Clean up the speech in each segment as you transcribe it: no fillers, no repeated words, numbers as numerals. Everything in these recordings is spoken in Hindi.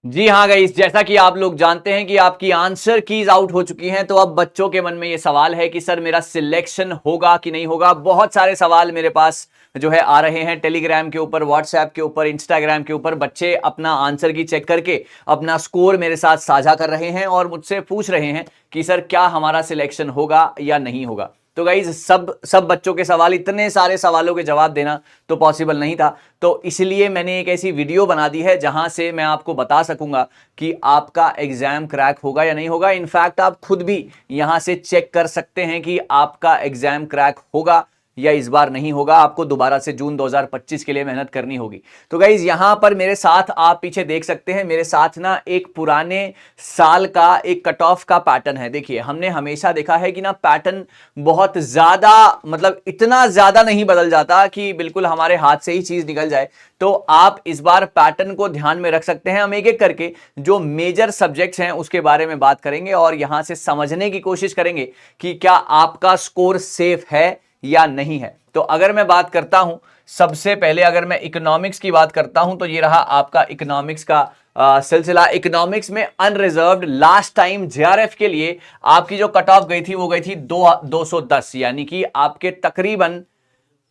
जी हाँ गाइस, जैसा कि आप लोग जानते हैं कि आपकी आंसर कीज आउट हो चुकी हैं, तो अब बच्चों के मन में ये सवाल है कि सर मेरा सिलेक्शन होगा कि नहीं होगा। बहुत सारे सवाल मेरे पास जो है आ रहे हैं टेलीग्राम के ऊपर, व्हाट्सएप के ऊपर, इंस्टाग्राम के ऊपर। बच्चे अपना आंसर की चेक करके अपना स्कोर मेरे साथ साझा कर रहे हैं और मुझसे पूछ रहे हैं कि सर क्या हमारा सिलेक्शन होगा या नहीं होगा। तो गाइज सब बच्चों के सवाल, इतने सारे सवालों के जवाब देना तो पॉसिबल नहीं था। तो इसलिए मैंने एक ऐसी वीडियो बना दी है जहां से मैं आपको बता सकूंगा कि आपका एग्जाम क्रैक होगा या नहीं होगा। इनफैक्ट आप खुद भी यहां से चेक कर सकते हैं कि आपका एग्जाम क्रैक होगा या इस बार नहीं होगा। आपको दोबारा से जून 2025 के लिए मेहनत करनी होगी। तो गाइज यहां पर मेरे साथ आप पीछे देख सकते हैं, मेरे साथ ना एक पुराने साल का एक कट ऑफ का पैटर्न है। देखिए, हमने हमेशा देखा है कि ना पैटर्न बहुत ज्यादा, मतलब इतना ज्यादा नहीं बदल जाता कि बिल्कुल हमारे हाथ से ही चीज निकल जाए। तो आप इस बार पैटर्न को ध्यान में रख सकते हैं। हम एक एक करके जो मेजर सब्जेक्ट्स हैं उसके बारे में बात करेंगे और यहां से समझने की कोशिश करेंगे कि क्या आपका स्कोर सेफ है या नहीं है। तो अगर मैं बात करता हूं, सबसे पहले अगर मैं इकोनॉमिक्स की बात करता हूं, तो ये रहा आपका इकोनॉमिक्स का सिलसिला। इकोनॉमिक्स में अनरिजर्व्ड लास्ट टाइम जेआरएफ के लिए आपकी जो कट ऑफ गई थी वो गई थी 210, यानी कि आपके तकरीबन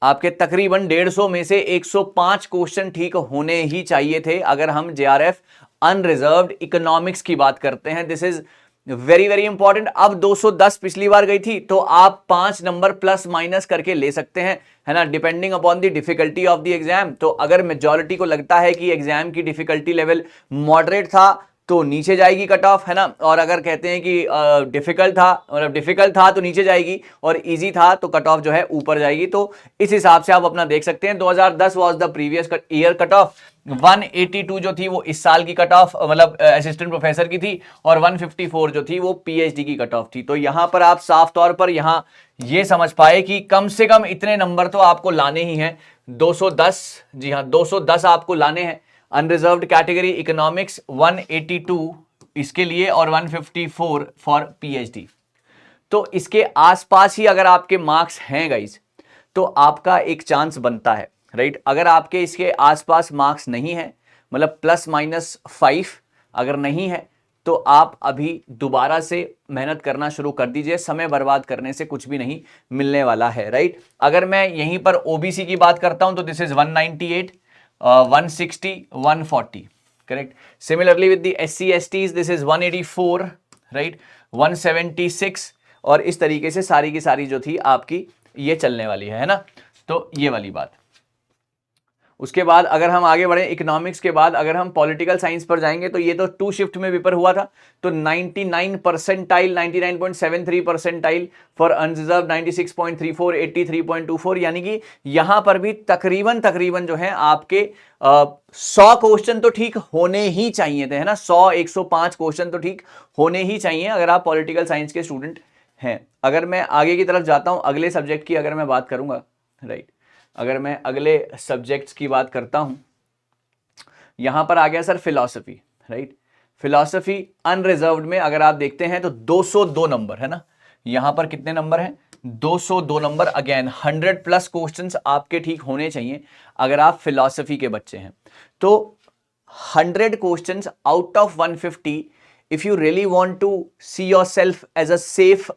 150 में से 105 क्वेश्चन ठीक होने ही चाहिए थे अगर हम जेआरएफ अनरिजर्व्ड इकोनॉमिक्स की बात करते हैं। This is very very important. अब 210 पिछली बार गई थी, तो आप 5 नंबर प्लस माइनस करके ले सकते हैं, है ना, depending upon the difficulty of the exam. तो अगर मेजॉरिटी को लगता है कि एग्जाम की डिफिकल्टी लेवल मॉडरेट था तो नीचे जाएगी कट ऑफ, है ना। और अगर कहते हैं कि डिफिकल्ट था तो नीचे जाएगी और इजी था तो कट ऑफ जो है ऊपर जाएगी। तो इस हिसाब से आप अपना देख सकते हैं। 2010 was the previous year cut off. 182 जो थी वो इस साल की कट ऑफ, मतलब असिस्टेंट प्रोफेसर की थी, और 154 जो थी वो पीएचडी की कट ऑफ थी। तो यहां पर आप साफ तौर पर यहां ये समझ पाए कि कम से कम इतने नंबर तो आपको लाने ही हैं, 210। जी हाँ, 210 आपको लाने हैं। अनरिजर्व्ड कैटेगरी इकोनॉमिक्स 182 इसके लिए और 154 फॉर पीएचडी। तो इसके आसपास ही अगर आपके मार्क्स हैं गाइज, तो आपका एक चांस बनता है, राइट। अगर आपके इसके आसपास मार्क्स नहीं है, मतलब +-5 अगर नहीं है, तो आप अभी दोबारा से मेहनत करना शुरू कर दीजिए। समय बर्बाद करने से कुछ भी नहीं मिलने वाला है, राइट। अगर मैं यहीं पर ओबीसी की बात करता हूं तो this is 198, 160, 140, correct. Similarly with the SC STs this is 184, right, 176, और इस तरीके से सारी की सारी जो थी आपकी ये चलने वाली है ना। तो ये वाली बात। उसके बाद अगर हम आगे बढ़े, इकोनॉमिक्स के बाद अगर हम पॉलिटिकल साइंस पर जाएंगे तो ये तो 2 शिफ्ट में पेपर हुआ था। तो 99 परसेंटाइल, 99.73 परसेंटाइल फॉर अनरिजर्व, 96.34, 83.24, यानी कि यहां पर भी तकरीबन तकरीबन जो है आपके 100 क्वेश्चन तो ठीक होने ही चाहिए थे, है ना। 105 क्वेश्चन तो ठीक होने ही चाहिए अगर आप पॉलिटिकल साइंस के स्टूडेंट हैं। अगर मैं आगे की तरफ जाता हूं, अगले सब्जेक्ट की अगर मैं बात करूंगा, राइट, अगर मैं अगले सब्जेक्ट्स की बात करता हूं, यहां पर आ गया sir philosophy, right. Philosophy unreserved में अगर आप देखते हैं तो 202 नंबर, है ना। यहां पर कितने नंबर हैं? 202 नंबर। अगेन 100+ क्वेश्चंस आपके ठीक होने चाहिए अगर आप फिलॉसफी के बच्चे हैं। तो 100 questions out of 150, if you really want to see yourself as a safe,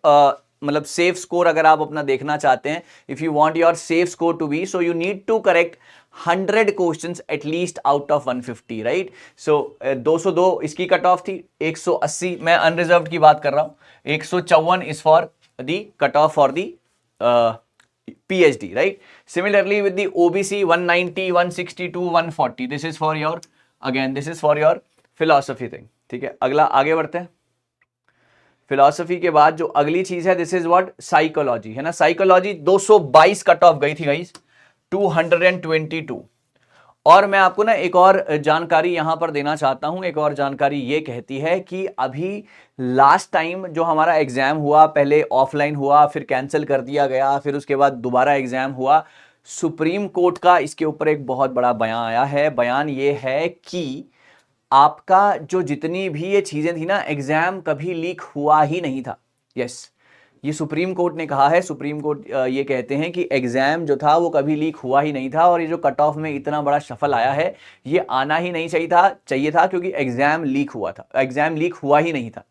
मतलब सेफ स्कोर अगर आप अपना देखना चाहते हैं, if you want your safe score to be, so you need to correct 100 questions at least out of 150, right. So 202 इसकी कट ऑफ थी। 180 मैं अनरिजर्व्ड की बात कर रहा हूं। 154 is for the cut off for the PhD, right? Similarly with the OBC 190, 162, 140, this is for your, again this is for your philosophy thing, ठीक है। अगला आगे बढ़ते हैं। फिलॉसफी के बाद जो अगली चीज है, दिस इज व्हाट, साइकोलॉजी, है ना। साइकोलॉजी 222 कट ऑफ गई थी गाइस, 222। और मैं आपको ना एक और जानकारी यहां पर देना चाहता हूं। एक और जानकारी ये कहती है कि अभी लास्ट टाइम जो हमारा एग्जाम हुआ, पहले ऑफलाइन हुआ, फिर कैंसिल कर दिया गया, फिर उसके बाद दोबारा एग्जाम हुआ। सुप्रीम कोर्ट का इसके ऊपर एक बहुत बड़ा बयान आया है। बयान ये है कि आपका जो जितनी भी ये चीजें थी ना, एग्जाम कभी लीक हुआ ही नहीं था। यस, ये सुप्रीम कोर्ट ने कहा है। सुप्रीम कोर्ट ये कहते हैं कि एग्जाम जो था वो कभी लीक हुआ ही नहीं था, और ये जो कट ऑफ में इतना बड़ा शफल आया है ये आना ही नहीं चाहिए था क्योंकि एग्जाम लीक हुआ था, एग्जाम लीक हुआ ही नहीं था।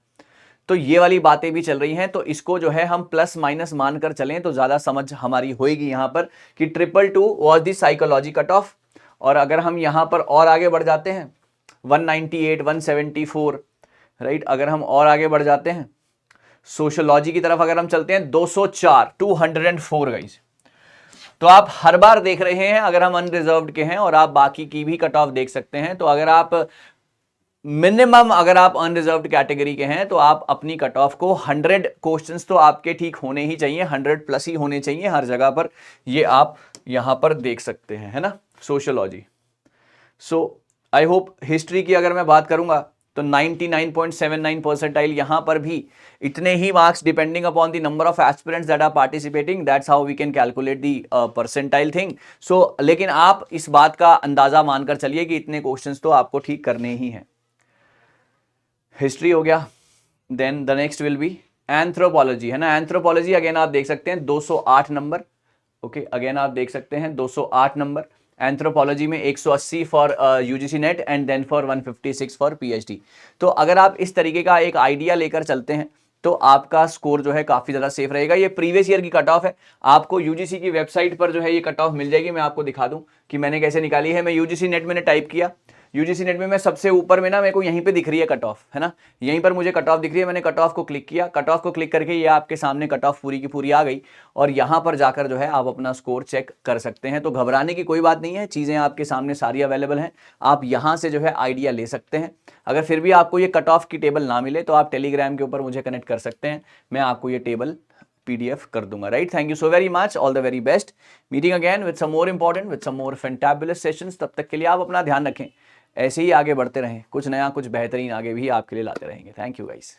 तो ये वाली बातें भी चल रही हैं, तो इसको जो है हम प्लस माइनस मानकर चलें तो ज्यादा समझ हमारी होएगी यहां पर कि 222 was the psychology cut off. और अगर हम यहां पर और आगे बढ़ जाते हैं 198, 174, राइट, अगर हम और आगे बढ़ जाते हैं सोशियोलॉजी की तरफ अगर हम चलते हैं 204, 204 गाइस। तो आप हर बार देख रहे हैं अगर हम अनरिजर्व्ड के हैं, और आप बाकी की भी कट ऑफ देख सकते हैं, तो अगर आप मिनिमम अगर आप अनरिजर्व्ड कैटेगरी के हैं तो आप अपनी कट ऑफ को 100 क्वेश्चंस तो आपके ठीक होने ही चाहिए, 100 प्लस ही होने चाहिए हर जगह पर। ये आप यहां पर देख सकते हैं, है ना, sociology. So I hope history की अगर मैं बात करूंगा तो 99.79 परसेंटाइल यहां पर भी इतने ही marks depending upon the number of aspirants that are participating, that's how we can calculate the percentile thing. So लेकिन आप इस बात का अंदाजा मानकर चलिए कि इतने क्वेश्चंस तो आपको ठीक करने ही हैं। हिस्ट्री हो गया, then the next will be anthropology, है ना। एंथ्रोपोलॉजी अगेन आप देख सकते हैं 208 नंबर, ओके, अगेन आप देख सकते हैं 208 नंबर। एंथ्रोपोलॉजी में 180 for UGC NET and then for 156 for PhD. तो अगर आप इस तरीके का एक आइडिया लेकर चलते हैं तो आपका स्कोर जो है काफी ज्यादा सेफ रहेगा। ये प्रीवियस ईयर की कट ऑफ है, आपको यूजीसी की वेबसाइट पर जो है ये कट ऑफ मिल जाएगी। मैं आपको दिखा दूं कि मैंने कैसे निकाली है। मैं यूजीसी नेट मैंने टाइप किया, यूजीसी नेट में मैं सबसे ऊपर में ना मेरे को यहीं पे दिख रही है कट ऑफ, है ना, यहीं पर मुझे कट ऑफ दिख रही है। मैंने कट ऑफ को क्लिक किया, कट ऑफ को क्लिक करके ये आपके सामने कट ऑफ पूरी की पूरी आ गई, और यहां पर जाकर जो है आप अपना स्कोर चेक कर सकते हैं। तो घबराने की कोई बात नहीं है, चीजें आपके सामने सारी अवेलेबल हैं, आप यहां से जो है आइडिया ले सकते हैं। अगर फिर भी आपको ये कट ऑफ की टेबल ना मिले तो आप टेलीग्राम के ऊपर मुझे कनेक्ट कर सकते हैं, मैं आपको ये टेबल PDF कर दूंगा, right. Thank you so very much, all the very best, meeting again with some more important, with some more fantabulous sessions. तब तक के लिए आप अपना ध्यान रखें, ऐसे ही आगे बढ़ते रहें, कुछ नया कुछ बेहतरीन आगे भी आपके लिए लाते रहेंगे। Thank you guys.